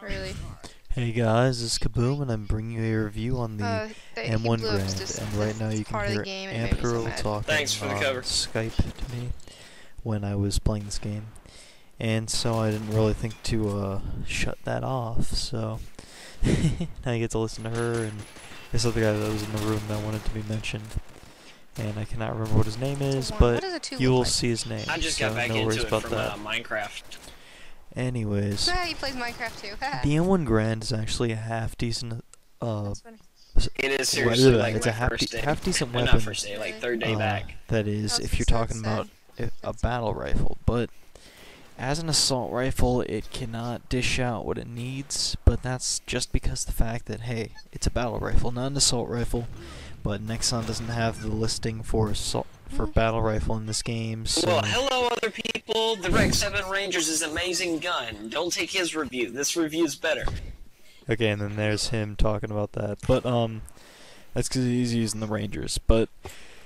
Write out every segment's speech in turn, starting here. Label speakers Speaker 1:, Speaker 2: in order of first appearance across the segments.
Speaker 1: Really.
Speaker 2: Hey guys, this is KaBoom, and I'm bringing you a review on the M1 Grand. And right now you can hear Amp Girl talking on Skype to me when I was playing this game. And so I didn't really think to shut that off, so now you get to listen to her and this other guy that was in the room that wanted to be mentioned. And I cannot remember what his name is, but you will see his name.
Speaker 3: I just got back
Speaker 2: no worries
Speaker 3: into it
Speaker 2: about
Speaker 3: from
Speaker 2: that.
Speaker 3: Minecraft.
Speaker 2: Anyways,
Speaker 1: He plays Minecraft too.
Speaker 2: the M1 Grand is actually a half decent
Speaker 3: It is seriously like
Speaker 2: it's
Speaker 3: my
Speaker 2: a
Speaker 3: half
Speaker 2: decent
Speaker 3: not
Speaker 2: weapon.
Speaker 3: first day, like third day back.
Speaker 2: That is, if you're talking about a battle rifle, but as an assault rifle, it cannot dish out what it needs. But that's just because the fact that hey, it's a battle rifle, not an assault rifle. But Nexon doesn't have the listing for battle rifle in this game. So
Speaker 3: Well, hello other people. The Rex 7 Rangers is an amazing gun. Don't take his review. This review is better.
Speaker 2: Okay, and then there's him talking about that. But that's because he's using the Rangers. But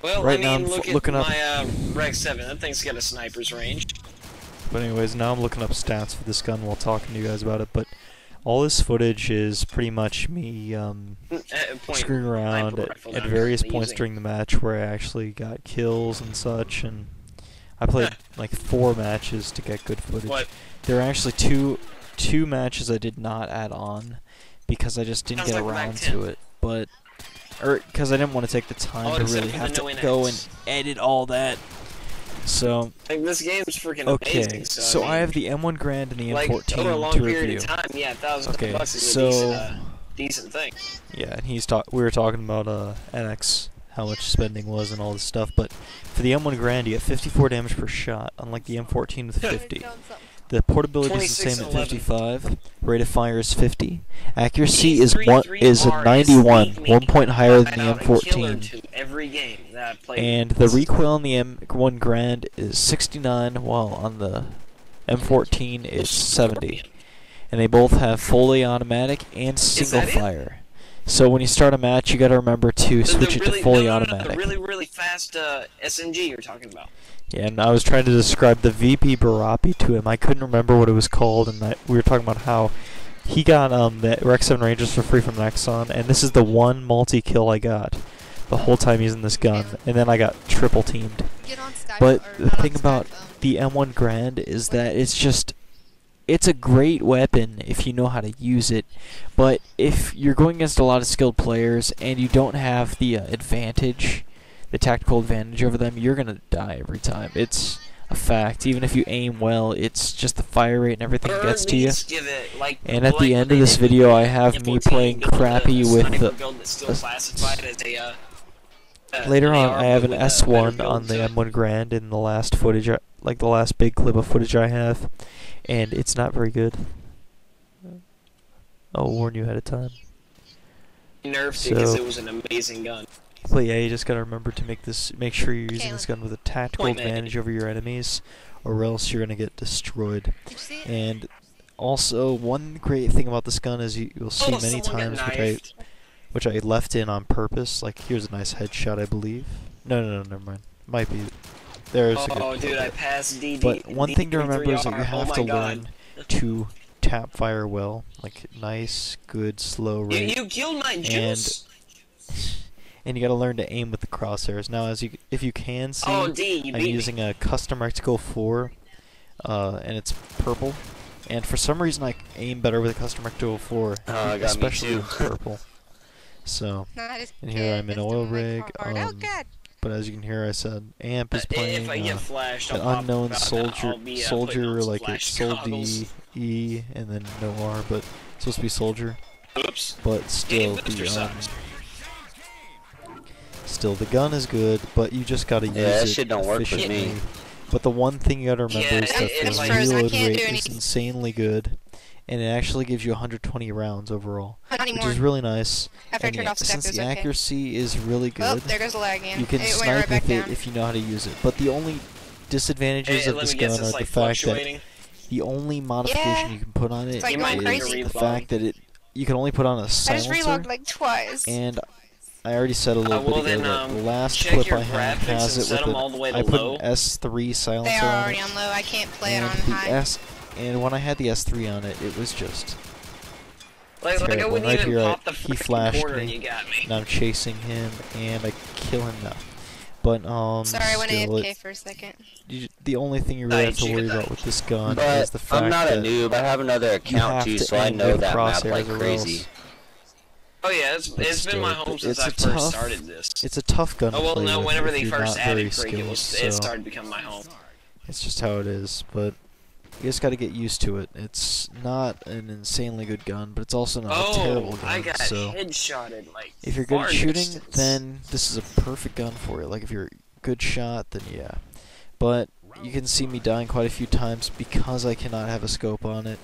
Speaker 3: Well,
Speaker 2: right
Speaker 3: I
Speaker 2: now
Speaker 3: mean,
Speaker 2: I'm
Speaker 3: look
Speaker 2: looking
Speaker 3: at
Speaker 2: up.
Speaker 3: my Rex 7. That thing's got a sniper's range.
Speaker 2: But anyways, now I'm looking up stats for this gun while talking to you guys about it. But all this footage is pretty much me screwing around at various points during the match where I actually got kills and such. And I played like 4 matches to get good footage.
Speaker 3: What?
Speaker 2: There are actually two matches I did not add on because I just didn't get around to it. But because I didn't want to take the time to really have to go and edit all that. So
Speaker 3: like, this game's freaking
Speaker 2: okay,
Speaker 3: amazing.
Speaker 2: so I have the M1 Grand and the
Speaker 3: like,
Speaker 2: M14
Speaker 3: over a long
Speaker 2: to
Speaker 3: period
Speaker 2: review.
Speaker 3: of time, yeah, $1,000 is
Speaker 2: so
Speaker 3: a decent thing.
Speaker 2: yeah, and we were talking about NX, how much spending was and all this stuff. But for the M1 Grand, you get 54 damage per shot, unlike the M14 with 50. The portability is the same at 55. Rate of fire is 50. Accuracy is a 91, 1 point higher than the M14.
Speaker 3: Every game that I played.
Speaker 2: And the recoil on the M1 Grand is 69, while on the M14 it's 70. And they both have fully automatic and single fire. So when you start a match, you gotta remember to switch it to fully automatic.
Speaker 3: The really fast SMG you're talking about.
Speaker 2: Yeah, and I was trying to describe the VP Barapi to him. I couldn't remember what it was called, and we were talking about how he got the Rex 7 Rangers for free from Nexon, and this is the one multi-kill I got the whole time using this gun, and then I got triple teamed. But the thing about the M1 Grand is that it's a great weapon if you know how to use it, but if you're going against a lot of skilled players and you don't have the advantage, the tactical advantage over them, you're gonna die every time. It's a fact. Even if you aim well, it's just the fire rate and everything gets to you. And at the end of this video, I have me playing crappy with later on, I have an S1 on the M1 Grand in the last footage, like the last big clip of footage I have, and it's not very good. I'll warn you ahead of time.
Speaker 3: Nerfed it because it was an amazing gun.
Speaker 2: But yeah, you just gotta remember to make sure you're using this gun with a tactical advantage over your enemies, or else you're gonna get destroyed. And also, one great thing about this gun is you'll see many times, which I left in on purpose. Like, here's a nice headshot, I believe. No, never mind. Might be. There's a good.
Speaker 3: Oh, dude, I passed DD.
Speaker 2: But one thing to remember is that you have to learn to tap fire well, like nice, good, slow rate.
Speaker 3: You killed my juice.
Speaker 2: And you gotta learn to aim with the crosshairs. Now, if you can see, I'm using a custom Reticle 4, and it's purple. And for some reason, I aim better with a custom Reticle 4, especially with purple. So, and here I'm in oil rig. But as you can hear, I said Amp is playing an unknown soldier, like it's Sol D E and then no R, but it's supposed to be soldier.
Speaker 3: Oops.
Speaker 2: But still, the gun is good, but you just gotta use it
Speaker 4: shit don't work with
Speaker 2: efficiently.
Speaker 4: me.
Speaker 2: But the one thing you gotta remember is that the reload rate is insanely good, and it actually gives you 120 rounds overall, which is really nice. And since the accuracy is really good, you can snipe with it if you know how to use it. But the only disadvantages of this gun are the fact that the only modification you can put on it is the fact that you can only put on a silencer. And I already said a little bit ago that the last clip I have has it with I put an S3 silencer on it.
Speaker 1: They are already on low. I can't play it on high.
Speaker 2: And when I had the S3 on it, it was just
Speaker 3: Like I
Speaker 2: terrible. And
Speaker 3: wouldn't
Speaker 2: right
Speaker 3: even
Speaker 2: here,
Speaker 3: pop the
Speaker 2: he
Speaker 3: freaking
Speaker 2: flashed
Speaker 3: quarter and
Speaker 2: me,
Speaker 3: you got me.
Speaker 2: and I'm chasing him, and I kill him now. But
Speaker 1: Sorry, I went
Speaker 2: still,
Speaker 1: AFK for a second.
Speaker 2: the only thing you really have to worry about with this gun is
Speaker 4: But
Speaker 2: the fact
Speaker 4: I'm not a
Speaker 2: that
Speaker 4: noob. I have another
Speaker 2: you
Speaker 4: account
Speaker 2: have
Speaker 4: too,
Speaker 2: to
Speaker 4: so I
Speaker 2: aim
Speaker 4: know
Speaker 2: with
Speaker 4: that map
Speaker 2: crosshairs
Speaker 4: like
Speaker 2: or
Speaker 4: crazy.
Speaker 2: else.
Speaker 3: Oh yeah, it's been
Speaker 2: still,
Speaker 3: my home since
Speaker 2: it's
Speaker 3: I
Speaker 2: a
Speaker 3: first
Speaker 2: tough-
Speaker 3: started this.
Speaker 2: It's a tough gun
Speaker 3: Oh well,
Speaker 2: to play
Speaker 3: no,
Speaker 2: with
Speaker 3: whenever
Speaker 2: if
Speaker 3: they
Speaker 2: you're
Speaker 3: first
Speaker 2: not very
Speaker 3: added Creek,
Speaker 2: skilled,
Speaker 3: it
Speaker 2: so
Speaker 3: started to become my home.
Speaker 2: it's just how it is. But you just got to get used to it. It's not an insanely good gun, but it's also not a terrible gun.
Speaker 3: I got
Speaker 2: so
Speaker 3: headshotted like
Speaker 2: if you're good
Speaker 3: far
Speaker 2: at shooting,
Speaker 3: distance.
Speaker 2: then this is a perfect gun for it. Like if you're a good shot, then yeah. But you can see me dying quite a few times because I cannot have a scope on it.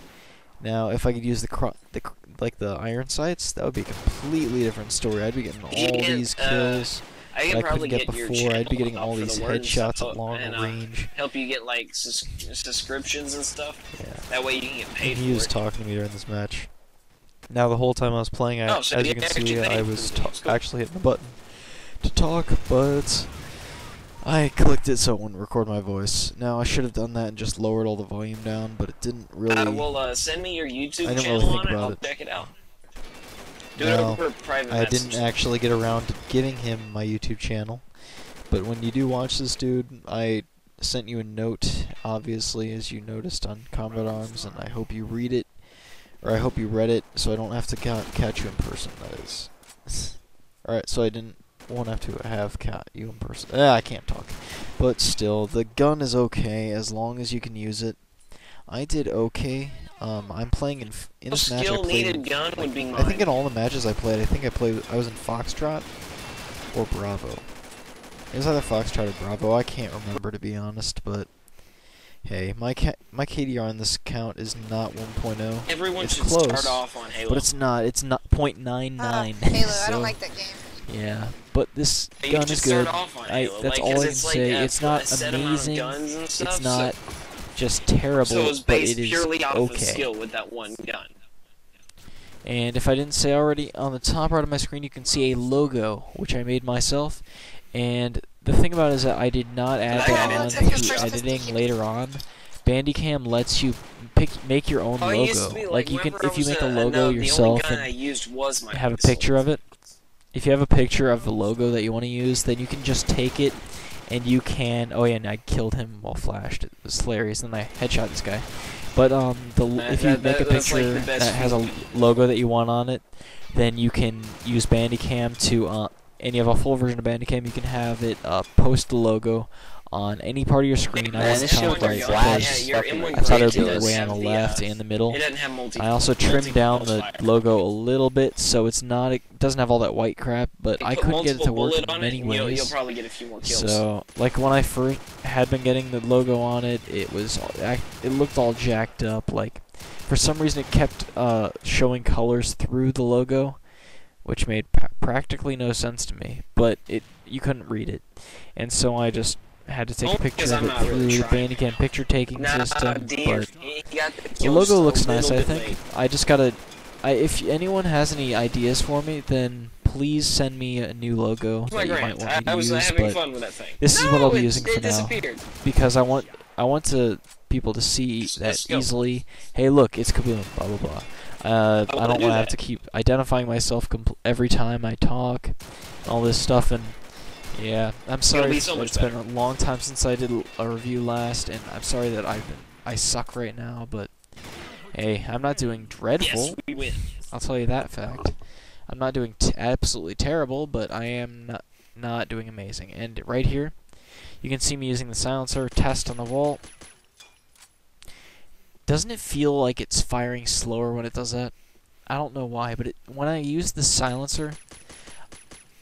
Speaker 2: Now, if I could use the iron sights, that would be a completely different story. I'd be getting all these kills
Speaker 3: I
Speaker 2: that
Speaker 3: can
Speaker 2: I
Speaker 3: probably
Speaker 2: couldn't get
Speaker 3: get your
Speaker 2: before. I'd be
Speaker 3: channel
Speaker 2: getting
Speaker 3: up
Speaker 2: all
Speaker 3: for
Speaker 2: these
Speaker 3: the words
Speaker 2: headshots at long
Speaker 3: and,
Speaker 2: range.
Speaker 3: help you get like subscriptions and stuff.
Speaker 2: Yeah.
Speaker 3: That way you can get paid
Speaker 2: He
Speaker 3: for
Speaker 2: was
Speaker 3: it.
Speaker 2: talking to me during this match. Now, the whole time I was playing, as
Speaker 3: so
Speaker 2: you
Speaker 3: you
Speaker 2: can
Speaker 3: actually
Speaker 2: see, I
Speaker 3: paid
Speaker 2: was
Speaker 3: for it.
Speaker 2: actually hitting the button to talk, but I clicked it so it wouldn't record my voice. Now, I should have done that and just lowered all the volume down, but it didn't really...
Speaker 3: Well, send me your YouTube
Speaker 2: I didn't
Speaker 3: channel
Speaker 2: really think
Speaker 3: on it,
Speaker 2: about
Speaker 3: I'll
Speaker 2: it.
Speaker 3: check it out. Do it
Speaker 2: No,
Speaker 3: over private
Speaker 2: I
Speaker 3: message.
Speaker 2: didn't actually get around to giving him my YouTube channel. But when you do watch this, dude, I sent you a note, obviously, as you noticed on Combat Arms, and I hope you read it, or I hope you read it, so I don't have to catch you in person, that is. Alright, so I won't have to catch you in person. I can't talk. But still, the gun is okay, as long as you can use it. I did okay. I'm playing in this match I played.
Speaker 3: Gun would be mine.
Speaker 2: I think in all the matches I played, I was in Foxtrot or Bravo. It was either Foxtrot or Bravo. I can't remember, to be honest, but hey, my KDR on this account is not 1.0.
Speaker 3: Everyone
Speaker 2: it's
Speaker 3: should
Speaker 2: close,
Speaker 3: start off on Halo.
Speaker 2: but it's not 0.99.
Speaker 1: Halo,
Speaker 2: so,
Speaker 1: I don't like that game.
Speaker 2: yeah, but this
Speaker 3: You
Speaker 2: gun
Speaker 3: should
Speaker 2: is good.
Speaker 3: start off on Halo,
Speaker 2: That's
Speaker 3: like,
Speaker 2: all
Speaker 3: 'cause
Speaker 2: I can
Speaker 3: it's like
Speaker 2: say.
Speaker 3: a
Speaker 2: It's not
Speaker 3: set amount of
Speaker 2: amazing.
Speaker 3: guns and stuff,
Speaker 2: It's not just terrible,
Speaker 3: so it's
Speaker 2: but
Speaker 3: based
Speaker 2: it is
Speaker 3: purely off of
Speaker 2: okay.
Speaker 3: skill with that one gun.
Speaker 2: And if I didn't say already, on the top right of my screen you can see a logo, which I made myself. And the thing about it is that I did not add that on to editing later on. Bandicam lets you make your own
Speaker 3: It used to
Speaker 2: logo.
Speaker 3: be
Speaker 2: Like you can,
Speaker 3: whenever
Speaker 2: if you
Speaker 3: I was
Speaker 2: make a logo
Speaker 3: the only
Speaker 2: yourself
Speaker 3: gun I
Speaker 2: and
Speaker 3: used was my
Speaker 2: have a
Speaker 3: pistol.
Speaker 2: picture of it, if you have a picture of the logo that you want to use, then you can just take it and you can. Oh yeah, and I killed him while flashed. It was hilarious. Then I headshot this guy. But if you make a
Speaker 3: that's, like,
Speaker 2: picture
Speaker 3: the best
Speaker 2: that has a
Speaker 3: feeling.
Speaker 2: logo that you want on it, then you can use Bandicam to and you have a full version of Bandicam. You can have it post the logo on any part of your screen. I
Speaker 4: Man,
Speaker 2: want
Speaker 4: this
Speaker 2: the
Speaker 4: shit
Speaker 2: top
Speaker 4: with
Speaker 2: right
Speaker 4: the flash
Speaker 2: because
Speaker 4: is
Speaker 3: your
Speaker 4: fucking
Speaker 3: M1
Speaker 2: I thought it would be
Speaker 4: ridiculous.
Speaker 2: way on the left and the middle.
Speaker 3: It doesn't have multi.
Speaker 2: I also trimmed down the logo a little bit so it doesn't have all that white crap, but I couldn't get it to work in many
Speaker 3: You'll
Speaker 2: ways.
Speaker 3: probably get a few more kills.
Speaker 2: So, like when I first had been getting the logo on it, it looked all jacked up. Like for some reason, it kept showing colors through the logo, which made practically no sense to me. But you couldn't read it, and so I just had to take a picture of it through the Bandicam picture taking system. But the logo looks nice, I think. I just gotta. If anyone has any ideas for me, then please send me a new logo that you might want me to
Speaker 3: I was
Speaker 2: use.
Speaker 3: having
Speaker 2: But
Speaker 3: fun with that thing.
Speaker 2: this is what I'll be using for now,
Speaker 3: disappeared.
Speaker 2: because I want people to see that easily. Hey, look, it's KaBoom. Blah blah blah. I don't want to have to keep identifying myself every time I talk, and all this stuff. And yeah, I'm sorry.
Speaker 3: be so much
Speaker 2: It's been a long time since I did a review last, and I'm sorry that I suck right now. But hey, I'm not doing dreadful.
Speaker 3: Yes, we win.
Speaker 2: I'll tell you that fact. I'm not doing absolutely terrible, but I am not doing amazing. And right here, you can see me using the silencer test on the wall. Doesn't it feel like it's firing slower when it does that? I don't know why, but when I use the silencer,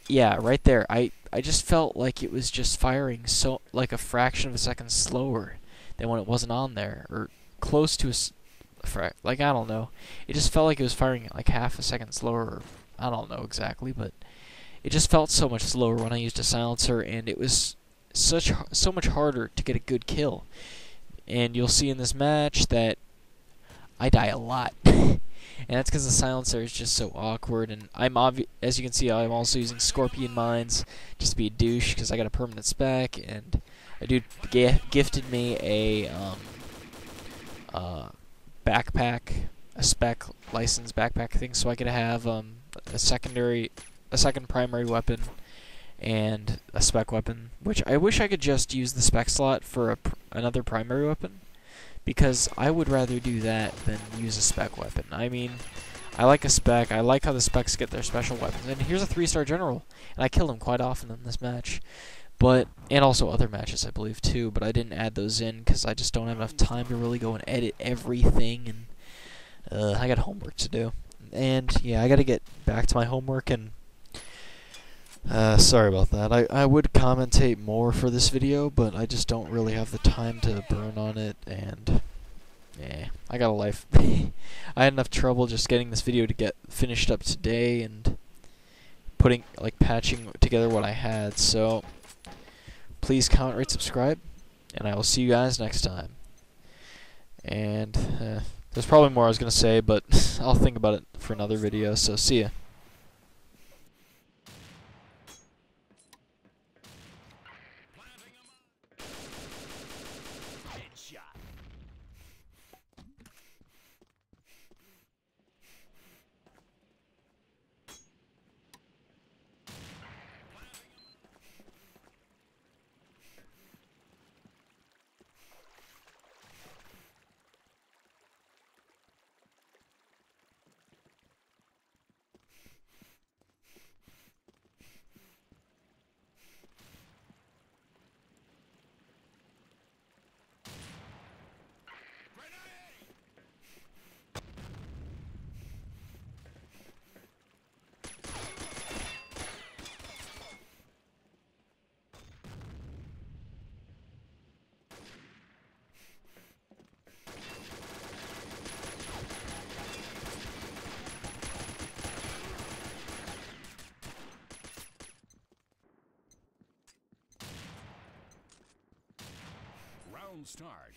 Speaker 2: yeah, right there, I just felt like it was just firing so like a fraction of a second slower than when it wasn't on there, or close to like I don't know. It just felt like it was firing like half a second slower. Or, I don't know exactly, but it just felt so much slower when I used a silencer, and it was so much harder to get a good kill. And you'll see in this match that I die a lot. And that's because the silencer is just so awkward. And as you can see, I'm also using Scorpion Mines just to be a douche because I got a permanent spec. And a dude gifted me a backpack a spec license backpack thing, so I could have a second primary weapon and a spec weapon. Which I wish I could just use the spec slot for another primary weapon, because I would rather do that than use a spec weapon. I mean, I like a spec. I like how the specs get their special weapons. And here's a 3-star general, and I killed him quite often in this match. But, and also other matches, I believe, too, but I didn't add those in because I just don't have enough time to really go and edit everything, and I got homework to do. And, yeah, I gotta get back to my homework, and sorry about that. I would commentate more for this video, but I just don't really have the time to burn on it, and yeah, I got a life. I had enough trouble just getting this video to get finished up today, and patching together what I had, so please comment, rate, subscribe, and I will see you guys next time. And there's probably more I was going to say, but I'll think about it for another video, so see ya.
Speaker 1: Round start.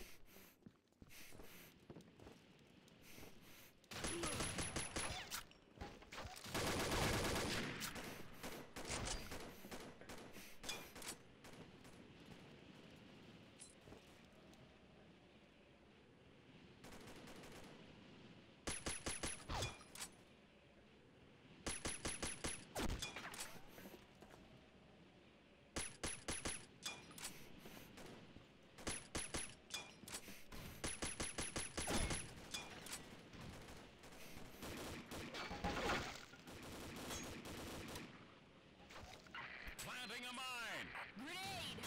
Speaker 1: Planting a mine.
Speaker 4: Grenade!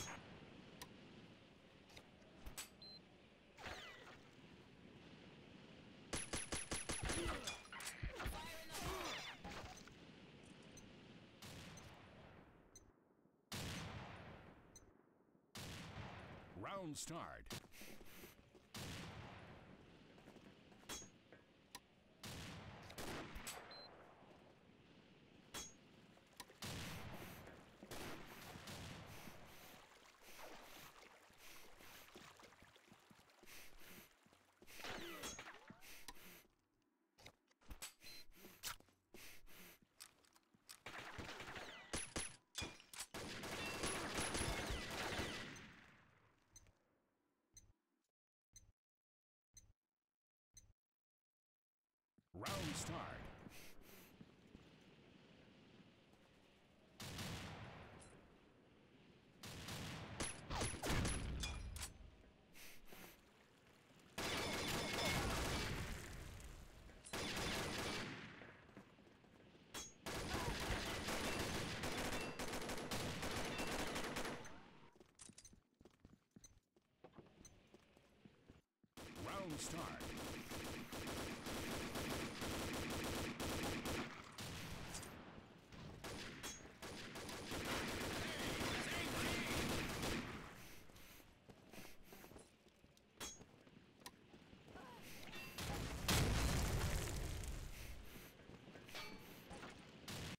Speaker 1: Round start. Round start. Round start.